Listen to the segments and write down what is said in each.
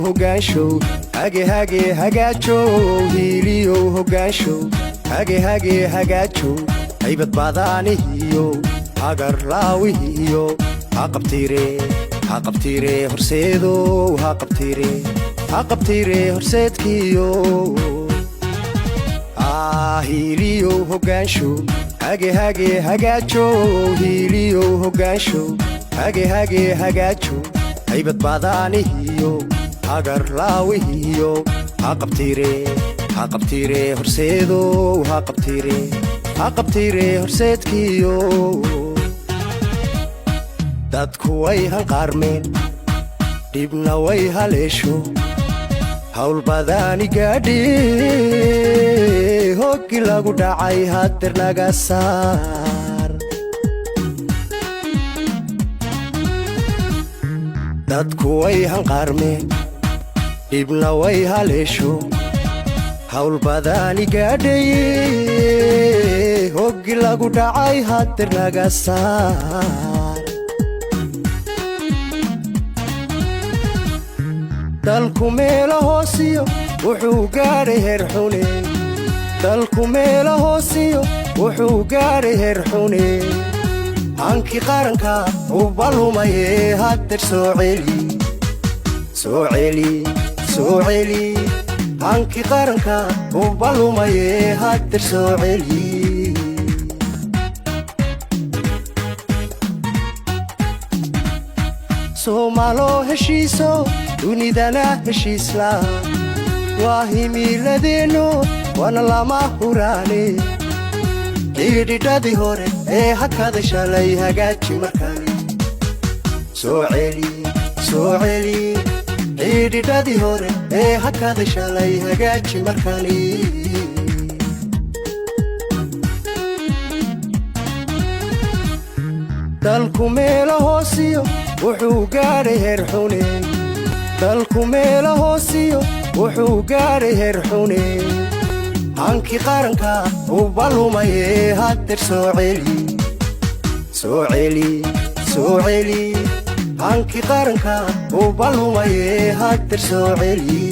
hogaansho hage hage hagaajo hiiliyo hogaansho hage hage hagaajo haybad baadaanihiyo hagarlaawihiyo haqabtiire horseedo haqabtiire horseedkiyo hiiliyo hogaansho hage hage hagaajo hiiliyo hogaansho hage hage hagaajo haybad baadaanihiyo hagarlaawihiyo haqabtiire horseedo haqabtiire horseedkiyo dadku way hanqaarmeen dhibna way haleesho hawl badaani gaadhi hoggi lagu dhacay hadeer naga saar dadku way hanqaarmeen dhibna way haleesho hawl badaani gaadhay hoggi lagu dhacay hadeer naga saar dalku meela hoosiyo wuxuu gaadhay heer xune dalku meela hoosiyo wuxuu gaadhay heer xune hankii qaranka u balumaye hadeer soo celi hankii qaranka u balumaye hadeer soo celi soomaaloo heshiiso dunidana heshiisla waa himiiladeenno waana lama huraane xidhidhadii hore ee hakada shalay hagaaji markani soo celi xidhidhadii hore ee hakada shalay hagaaji markani dalku meela hoosiyo wuxuu gaadhay heer xune dalku meela hoosiyo wuxuu gaadhay heer xune hankii qaranka u balumaye hadeer soo celi hankii qaranka u balumaye hadeer soo celi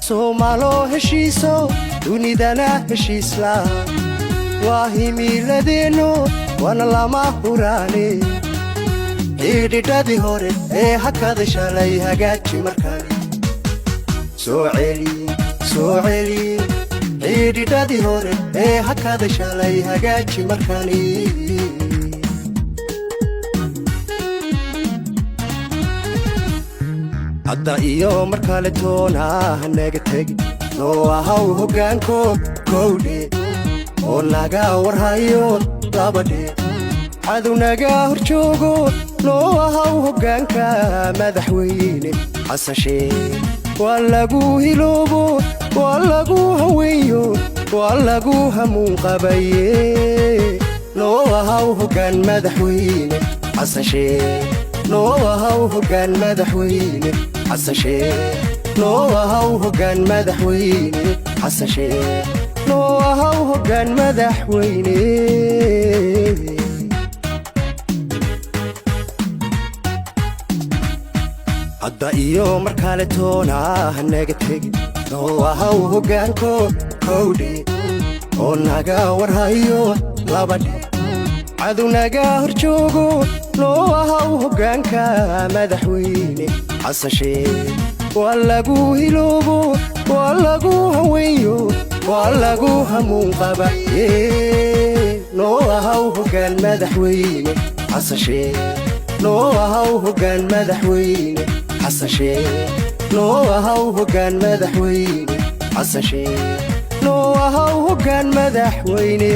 soomaaloo heshiiso dunidana heshiisla waa himiiladeenno waana lama huraane xidhidhadii hore ee hakada shalay hagaaji markani soo celi xidhidhadii hore ee hakada shalay hagaaji markani hadda iyo markale toona hanaga tegi noo ahaw hoggaanko kowdhe oo naga warhayo labadhe cadownaga hor joogo noo ahaw hoggaanka madaxweyne xasan sheekh waa lagu hiloobo waa lagu haweeyo waa lagu hamuun qabaye noo ahaw hoggaan madaxweyne xasan sheekh noo ahaw hoggaan madaxweyne xasan sheekh noo ahaw hoggaan madaxweyne xasan sheekh noo ahaw hoggaan madaxweyne hadda iyo markale toona hanaga tegi noo ahaw hoggaanko kowdhe oo naga warhayo labadhe cadownaga hor joogo noo ahaw hoggaanka madaxweyne xasan sheekh waa lagu hiloobo waa lagu haweeyo waa lagu hamuun qabaye noo ahaw hoggaan madaxweyne xasan sheekh noo ahaw hoggaan madaxweyne xasan sheekh noo ahaw hoggaan madaxweyne xasan sheekh noo ahaw hoggaan madaxweyne